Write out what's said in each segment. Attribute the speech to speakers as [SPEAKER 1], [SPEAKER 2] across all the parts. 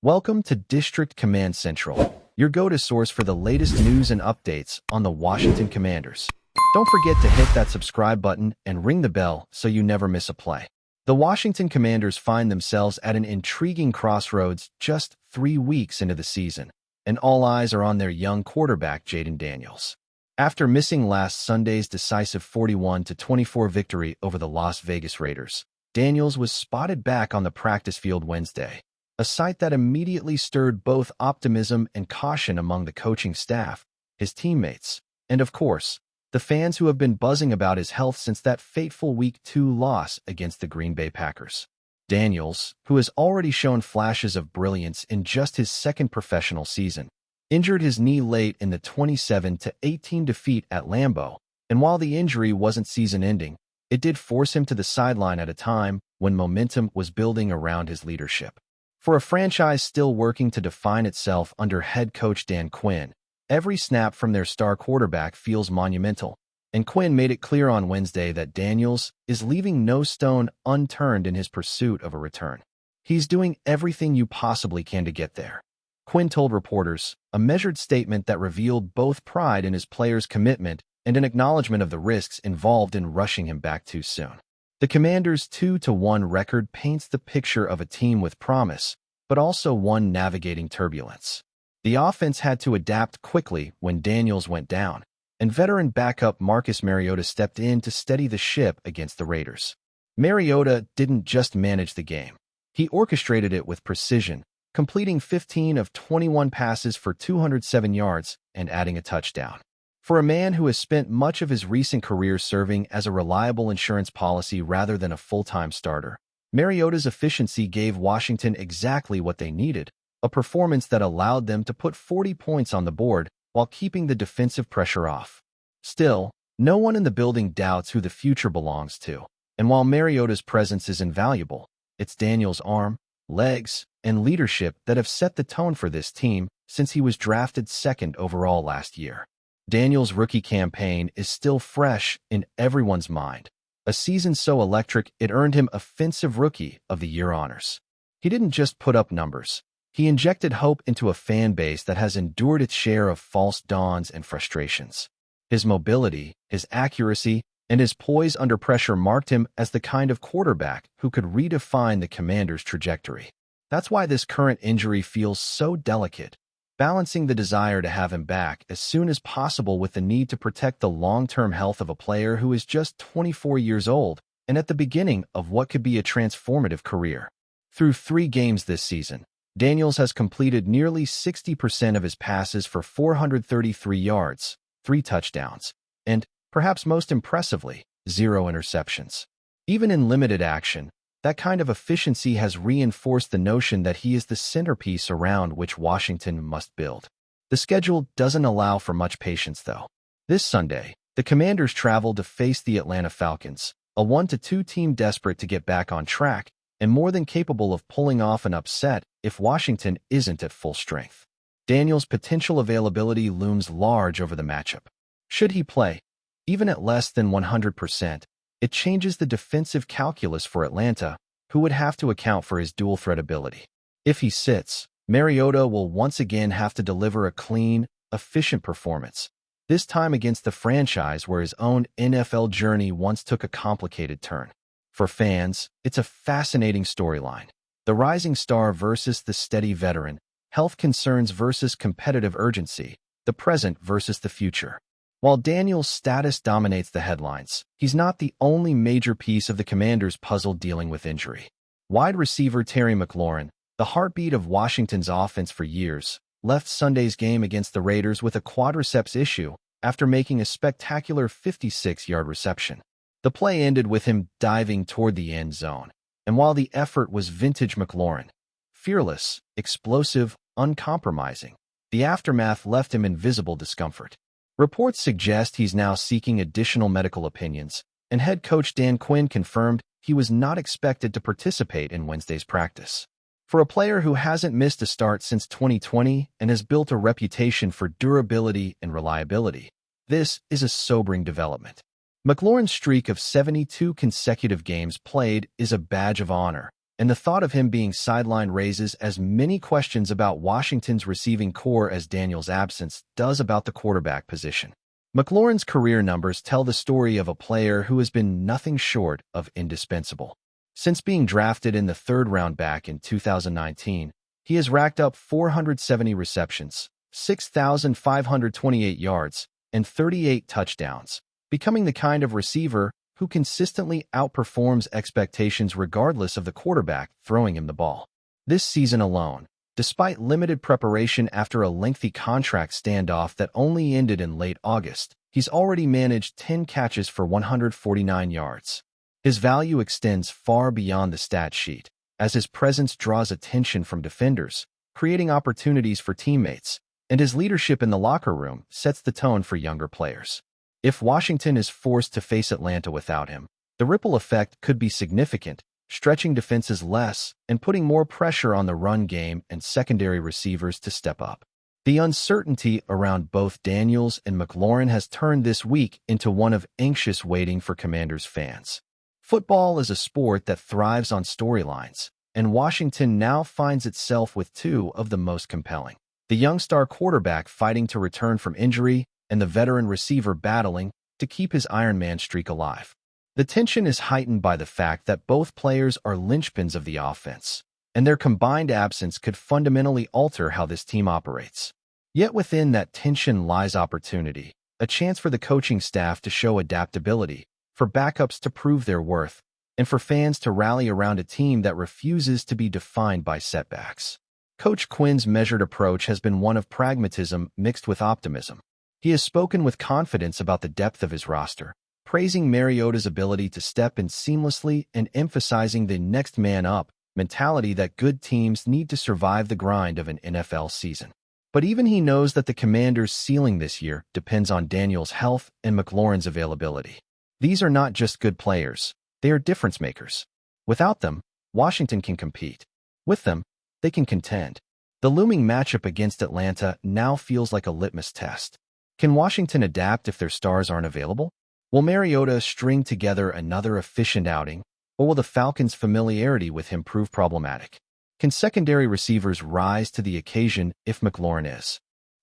[SPEAKER 1] Welcome to District Command Central, your go-to source for the latest news and updates on the Washington Commanders. Don't forget to hit that subscribe button and ring the bell so you never miss a play. The Washington Commanders find themselves at an intriguing crossroads just 3 weeks into the season, and all eyes are on their young quarterback, Jayden Daniels. After missing last Sunday's decisive 41-24 victory over the Las Vegas Raiders, Daniels was spotted back on the practice field Wednesday, a sight that immediately stirred both optimism and caution among the coaching staff, his teammates, and of course, the fans who have been buzzing about his health since that fateful Week 2 loss against the Green Bay Packers. Daniels, who has already shown flashes of brilliance in just his second professional season, injured his knee late in the 27-18 defeat at Lambeau, and while the injury wasn't season-ending, it did force him to the sideline at a time when momentum was building around his leadership. For a franchise still working to define itself under head coach Dan Quinn, every snap from their star quarterback feels monumental, and Quinn made it clear on Wednesday that Daniels is leaving no stone unturned in his pursuit of a return. He's doing everything you possibly can to get there, Quinn told reporters, a measured statement that revealed both pride in his players' commitment and an acknowledgement of the risks involved in rushing him back too soon. The Commanders' 2-1 record paints the picture of a team with promise, but also one navigating turbulence. The offense had to adapt quickly when Daniels went down, and veteran backup Marcus Mariota stepped in to steady the ship against the Raiders. Mariota didn't just manage the game. He orchestrated it with precision, completing 15 of 21 passes for 207 yards and adding a touchdown. For a man who has spent much of his recent career serving as a reliable insurance policy rather than a full-time starter, Mariota's efficiency gave Washington exactly what they needed, a performance that allowed them to put 40 points on the board while keeping the defensive pressure off. Still, no one in the building doubts who the future belongs to, and while Mariota's presence is invaluable, it's Daniels' arm, legs, and leadership that have set the tone for this team since he was drafted second overall last year. Daniels' rookie campaign is still fresh in everyone's mind, a season so electric it earned him Offensive Rookie of the Year honors. He didn't just put up numbers. He injected hope into a fan base that has endured its share of false dawns and frustrations. His mobility, his accuracy, and his poise under pressure marked him as the kind of quarterback who could redefine the Commanders' trajectory. That's why this current injury feels so delicate, balancing the desire to have him back as soon as possible with the need to protect the long-term health of a player who is just 24 years old and at the beginning of what could be a transformative career. Through 3 games this season, Daniels has completed nearly 60% of his passes for 433 yards, 3 touchdowns, and, perhaps most impressively, 0 interceptions. Even in limited action, that kind of efficiency has reinforced the notion that he is the centerpiece around which Washington must build. The schedule doesn't allow for much patience, though. This Sunday, the Commanders travel to face the Atlanta Falcons, a 1-2 team desperate to get back on track and more than capable of pulling off an upset if Washington isn't at full strength. Daniels' potential availability looms large over the matchup. Should he play, even at less than 100%, it changes the defensive calculus for Atlanta, who would have to account for his dual-threat ability. If he sits, Mariota will once again have to deliver a clean, efficient performance, this time against the franchise where his own NFL journey once took a complicated turn. For fans, it's a fascinating storyline. The rising star versus the steady veteran, health concerns versus competitive urgency, the present versus the future. While Daniels' status dominates the headlines, he's not the only major piece of the Commanders' puzzle dealing with injury. Wide receiver Terry McLaurin, the heartbeat of Washington's offense for years, left Sunday's game against the Raiders with a quadriceps issue after making a spectacular 56-yard reception. The play ended with him diving toward the end zone, and while the effort was vintage McLaurin, fearless, explosive, uncompromising, the aftermath left him in visible discomfort. Reports suggest he's now seeking additional medical opinions, and head coach Dan Quinn confirmed he was not expected to participate in Wednesday's practice. For a player who hasn't missed a start since 2020 and has built a reputation for durability and reliability, this is a sobering development. McLaurin's streak of 72 consecutive games played is a badge of honor, and the thought of him being sidelined raises as many questions about Washington's receiving core as Daniels' absence does about the quarterback position. McLaurin's career numbers tell the story of a player who has been nothing short of indispensable. Since being drafted in the third round back in 2019, he has racked up 470 receptions, 6,528 yards, and 38 touchdowns, becoming the kind of receiver who consistently outperforms expectations regardless of the quarterback throwing him the ball. This season alone, despite limited preparation after a lengthy contract standoff that only ended in late August, he's already managed 10 catches for 149 yards. His value extends far beyond the stat sheet, as his presence draws attention from defenders, creating opportunities for teammates, and his leadership in the locker room sets the tone for younger players. If Washington is forced to face Atlanta without him, the ripple effect could be significant, stretching defenses less and putting more pressure on the run game and secondary receivers to step up. The uncertainty around both Daniels and McLaurin has turned this week into one of anxious waiting for Commanders fans. Football is a sport that thrives on storylines, and Washington now finds itself with two of the most compelling. The young star quarterback fighting to return from injury and the veteran receiver battling to keep his Iron Man streak alive. The tension is heightened by the fact that both players are linchpins of the offense, and their combined absence could fundamentally alter how this team operates. Yet within that tension lies opportunity, a chance for the coaching staff to show adaptability, for backups to prove their worth, and for fans to rally around a team that refuses to be defined by setbacks. Coach Quinn's measured approach has been one of pragmatism mixed with optimism. He has spoken with confidence about the depth of his roster, praising Mariota's ability to step in seamlessly and emphasizing the next man up mentality that good teams need to survive the grind of an NFL season. But even he knows that the Commanders' ceiling this year depends on Daniels' health and McLaurin's availability. These are not just good players, they are difference makers. Without them, Washington can compete. With them, they can contend. The looming matchup against Atlanta now feels like a litmus test. Can Washington adapt if their stars aren't available? Will Mariota string together another efficient outing, or will the Falcons' familiarity with him prove problematic? Can secondary receivers rise to the occasion if McLaurin is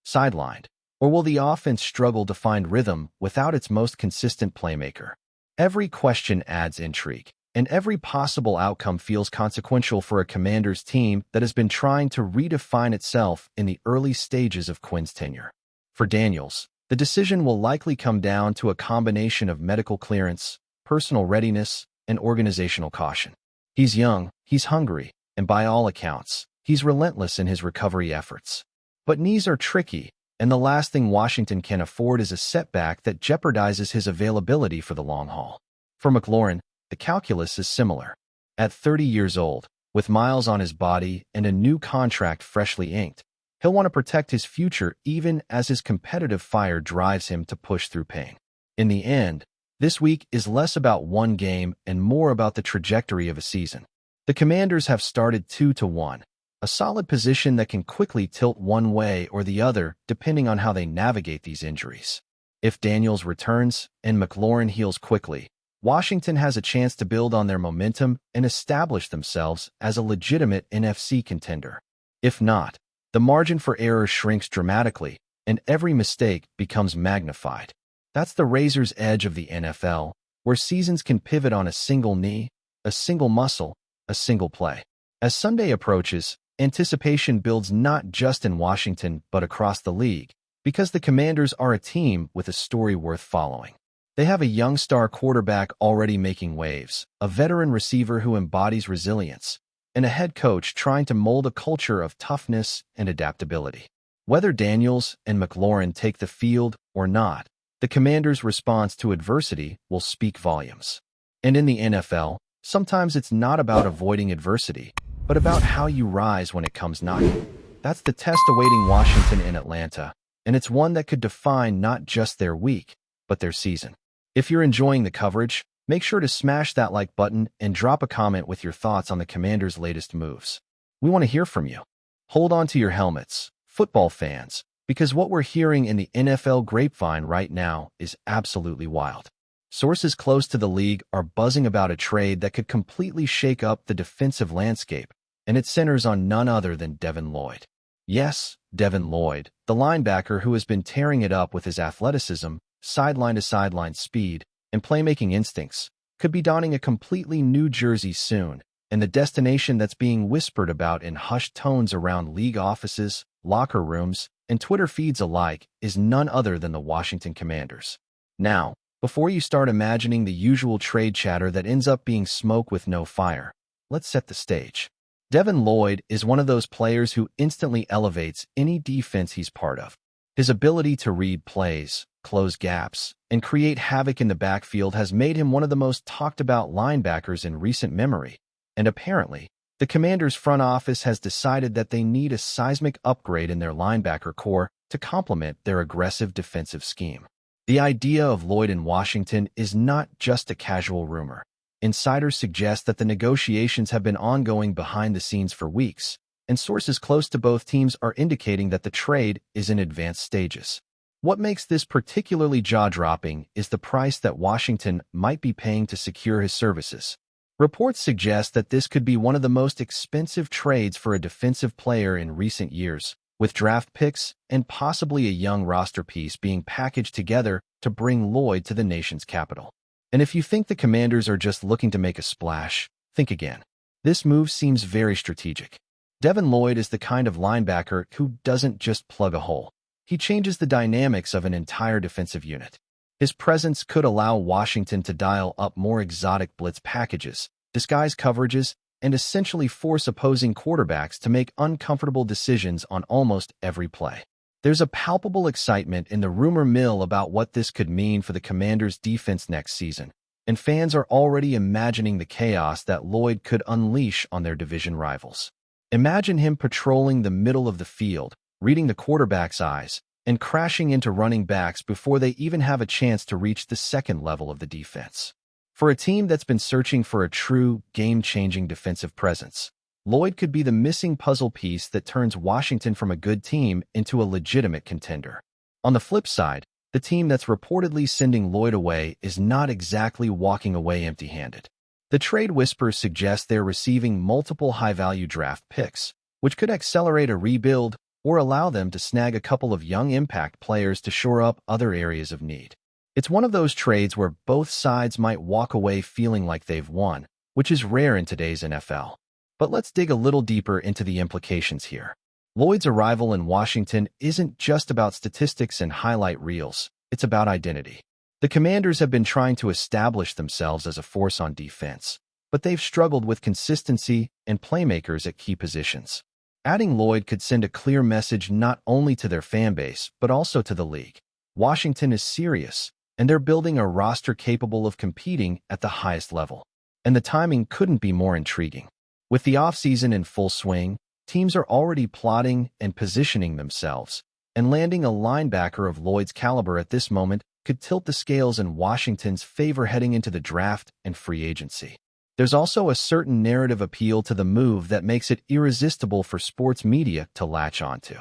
[SPEAKER 1] sidelined, or will the offense struggle to find rhythm without its most consistent playmaker? Every question adds intrigue, and every possible outcome feels consequential for a Commanders team that has been trying to redefine itself in the early stages of Quinn's tenure. For Daniels, the decision will likely come down to a combination of medical clearance, personal readiness, and organizational caution. He's young, he's hungry, and by all accounts, he's relentless in his recovery efforts. But knees are tricky, and the last thing Washington can afford is a setback that jeopardizes his availability for the long haul. For McLaurin, the calculus is similar. At 30 years old, with miles on his body and a new contract freshly inked, he'll want to protect his future even as his competitive fire drives him to push through pain. In the end, this week is less about one game and more about the trajectory of a season. The Commanders have started 2-1, a solid position that can quickly tilt one way or the other depending on how they navigate these injuries. If Daniels returns and McLaurin heals quickly, Washington has a chance to build on their momentum and establish themselves as a legitimate NFC contender. If not, the margin for error shrinks dramatically, and every mistake becomes magnified. That's the razor's edge of the NFL, where seasons can pivot on a single knee, a single muscle, a single play. As Sunday approaches, anticipation builds not just in Washington but across the league, because the Commanders are a team with a story worth following. They have a young star quarterback already making waves, a veteran receiver who embodies resilience, and a head coach trying to mold a culture of toughness and adaptability. Whether Daniels and McLaurin take the field or not, the Commanders' response to adversity will speak volumes. And in the NFL, sometimes it's not about avoiding adversity, but about how you rise when it comes knocking. That's the test awaiting Washington and Atlanta, and it's one that could define not just their week, but their season. If you're enjoying the coverage, make sure to smash that like button and drop a comment with your thoughts on the Commanders' latest moves. We want to hear from you. Hold on to your helmets, football fans, because what we're hearing in the NFL grapevine right now is absolutely wild. Sources close to the league are buzzing about a trade that could completely shake up the defensive landscape, and it centers on none other than Devin Lloyd. Yes, Devin Lloyd, the linebacker who has been tearing it up with his athleticism, sideline-to-sideline speed, and playmaking instincts, could be donning a completely new jersey soon, and the destination that's being whispered about in hushed tones around league offices, locker rooms, and Twitter feeds alike is none other than the Washington Commanders. Now, before you start imagining the usual trade chatter that ends up being smoke with no fire, let's set the stage. Devin Lloyd is one of those players who instantly elevates any defense he's part of. His ability to read plays, close gaps, and create havoc in the backfield has made him one of the most talked about linebackers in recent memory. And apparently, the Commanders' front office has decided that they need a seismic upgrade in their linebacker core to complement their aggressive defensive scheme. The idea of Lloyd in Washington is not just a casual rumor. Insiders suggest that the negotiations have been ongoing behind the scenes for weeks, and sources close to both teams are indicating that the trade is in advanced stages. What makes this particularly jaw-dropping is the price that Washington might be paying to secure his services. Reports suggest that this could be one of the most expensive trades for a defensive player in recent years, with draft picks and possibly a young roster piece being packaged together to bring Lloyd to the nation's capital. And if you think the Commanders are just looking to make a splash, think again. This move seems very strategic. Devin Lloyd is the kind of linebacker who doesn't just plug a hole. He changes the dynamics of an entire defensive unit. His presence could allow Washington to dial up more exotic blitz packages, disguise coverages, and essentially force opposing quarterbacks to make uncomfortable decisions on almost every play. There's a palpable excitement in the rumor mill about what this could mean for the Commanders' defense next season, and fans are already imagining the chaos that Lloyd could unleash on their division rivals. Imagine him patrolling the middle of the field, reading the quarterback's eyes, and crashing into running backs before they even have a chance to reach the second level of the defense. For a team that's been searching for a true, game-changing defensive presence, Lloyd could be the missing puzzle piece that turns Washington from a good team into a legitimate contender. On the flip side, the team that's reportedly sending Lloyd away is not exactly walking away empty-handed. The trade whispers suggest they're receiving multiple high-value draft picks, which could accelerate a rebuild or allow them to snag a couple of young impact players to shore up other areas of need. It's one of those trades where both sides might walk away feeling like they've won, which is rare in today's NFL. But let's dig a little deeper into the implications here. Lloyd's arrival in Washington isn't just about statistics and highlight reels, it's about identity. The Commanders have been trying to establish themselves as a force on defense, but they've struggled with consistency and playmakers at key positions. Adding Lloyd could send a clear message not only to their fan base, but also to the league. Washington is serious, and they're building a roster capable of competing at the highest level. And the timing couldn't be more intriguing. With the offseason in full swing, teams are already plotting and positioning themselves, and landing a linebacker of Lloyd's caliber at this moment could tilt the scales in Washington's favor heading into the draft and free agency. There's also a certain narrative appeal to the move that makes it irresistible for sports media to latch onto.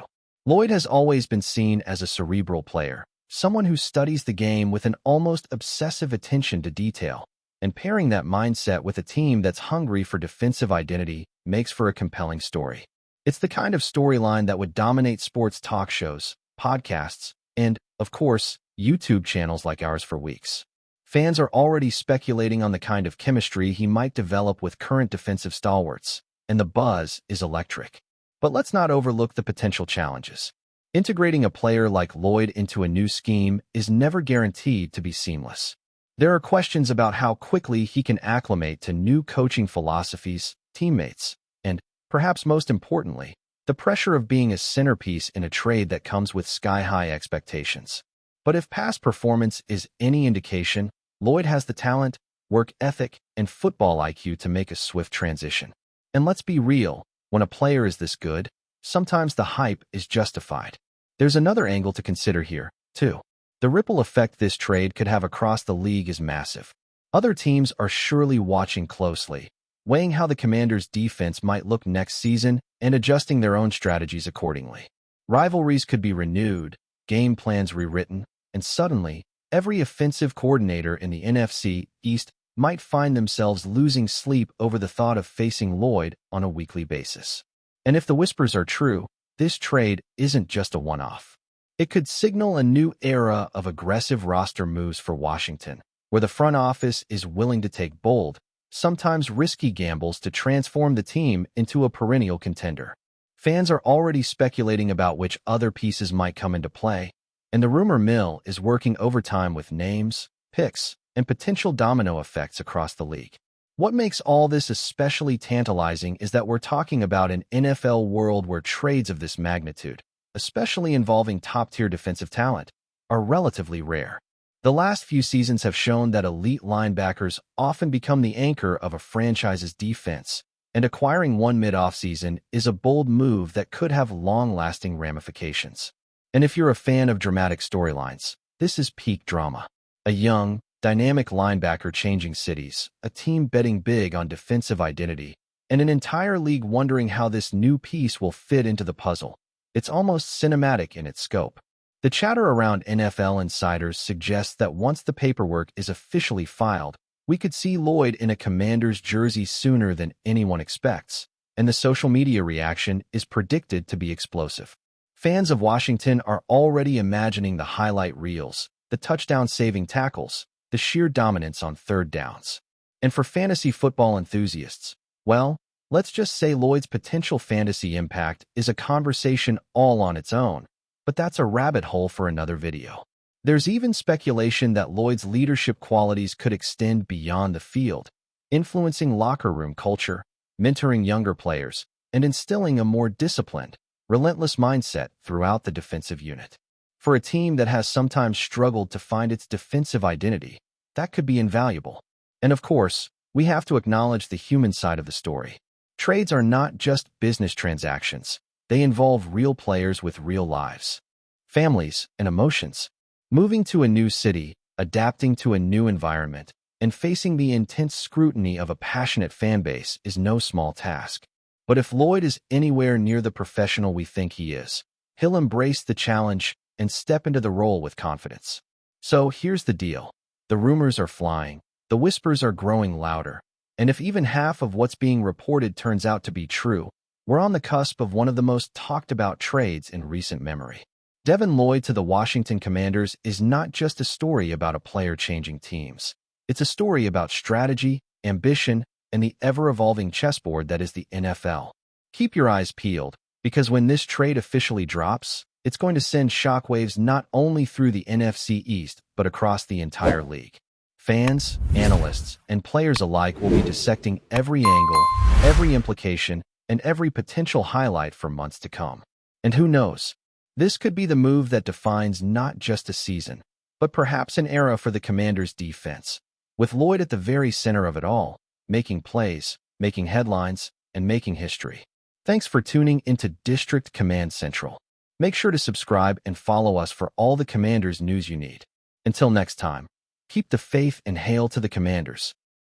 [SPEAKER 1] Lloyd has always been seen as a cerebral player, someone who studies the game with an almost obsessive attention to detail, and pairing that mindset with a team that's hungry for defensive identity makes for a compelling story. It's the kind of storyline that would dominate sports talk shows, podcasts, and, of course, YouTube channels like ours for weeks. Fans are already speculating on the kind of chemistry he might develop with current defensive stalwarts, and the buzz is electric. But let's not overlook the potential challenges. Integrating a player like Lloyd into a new scheme is never guaranteed to be seamless. There are questions about how quickly he can acclimate to new coaching philosophies, teammates, and, perhaps most importantly, the pressure of being a centerpiece in a trade that comes with sky-high expectations. But if past performance is any indication, Lloyd has the talent, work ethic, and football IQ to make a swift transition. And let's be real, when a player is this good, sometimes the hype is justified. There's another angle to consider here, too. The ripple effect this trade could have across the league is massive. Other teams are surely watching closely, weighing how the Commanders' defense might look next season and adjusting their own strategies accordingly. Rivalries could be renewed, game plans rewritten, and suddenly, Every offensive coordinator in the NFC East might find themselves losing sleep over the thought of facing Lloyd on a weekly basis. And if the whispers are true, this trade isn't just a one-off. It could signal a new era of aggressive roster moves for Washington, where the front office is willing to take bold, sometimes risky gambles to transform the team into a perennial contender. Fans are already speculating about which other pieces might come into play, and the rumor mill is working overtime with names, picks, and potential domino effects across the league. What makes all this especially tantalizing is that we're talking about an NFL world where trades of this magnitude, especially involving top-tier defensive talent, are relatively rare. The last few seasons have shown that elite linebackers often become the anchor of a franchise's defense, and acquiring one mid-offseason is a bold move that could have long-lasting ramifications. And if you're a fan of dramatic storylines, this is peak drama. A young, dynamic linebacker changing cities, a team betting big on defensive identity, and an entire league wondering how this new piece will fit into the puzzle. It's almost cinematic in its scope. The chatter around NFL insiders suggests that once the paperwork is officially filed, we could see Lloyd in a Commanders jersey sooner than anyone expects, and the social media reaction is predicted to be explosive. Fans of Washington are already imagining the highlight reels, the touchdown-saving tackles, the sheer dominance on third downs. And for fantasy football enthusiasts, well, let's just say Lloyd's potential fantasy impact is a conversation all on its own, but that's a rabbit hole for another video. There's even speculation that Lloyd's leadership qualities could extend beyond the field, influencing locker room culture, mentoring younger players, and instilling a more disciplined, relentless mindset throughout the defensive unit. For a team that has sometimes struggled to find its defensive identity, that could be invaluable. And of course, we have to acknowledge the human side of the story. Trades are not just business transactions. They involve real players with real lives, families, and emotions. Moving to a new city, adapting to a new environment, and facing the intense scrutiny of a passionate fan base is no small task. But if Lloyd is anywhere near the professional we think he is, he'll embrace the challenge and step into the role with confidence. So here's the deal. The rumors are flying, the whispers are growing louder, and if even half of what's being reported turns out to be true, we're on the cusp of one of the most talked-about trades in recent memory. Devin Lloyd to the Washington Commanders is not just a story about a player changing teams. It's a story about strategy, ambition, and the ever-evolving chessboard that is the NFL. Keep your eyes peeled, because when this trade officially drops, it's going to send shockwaves not only through the NFC East, but across the entire league. Fans, analysts, and players alike will be dissecting every angle, every implication, and every potential highlight for months to come. And who knows? This could be the move that defines not just a season, but perhaps an era for the Commanders' defense, with Lloyd at the very center of it all, making plays, making headlines, and making history. Thanks for tuning into District Command Central. Make sure to subscribe and follow us for all the Commanders news you need. Until next time, keep the faith and hail to the Commanders.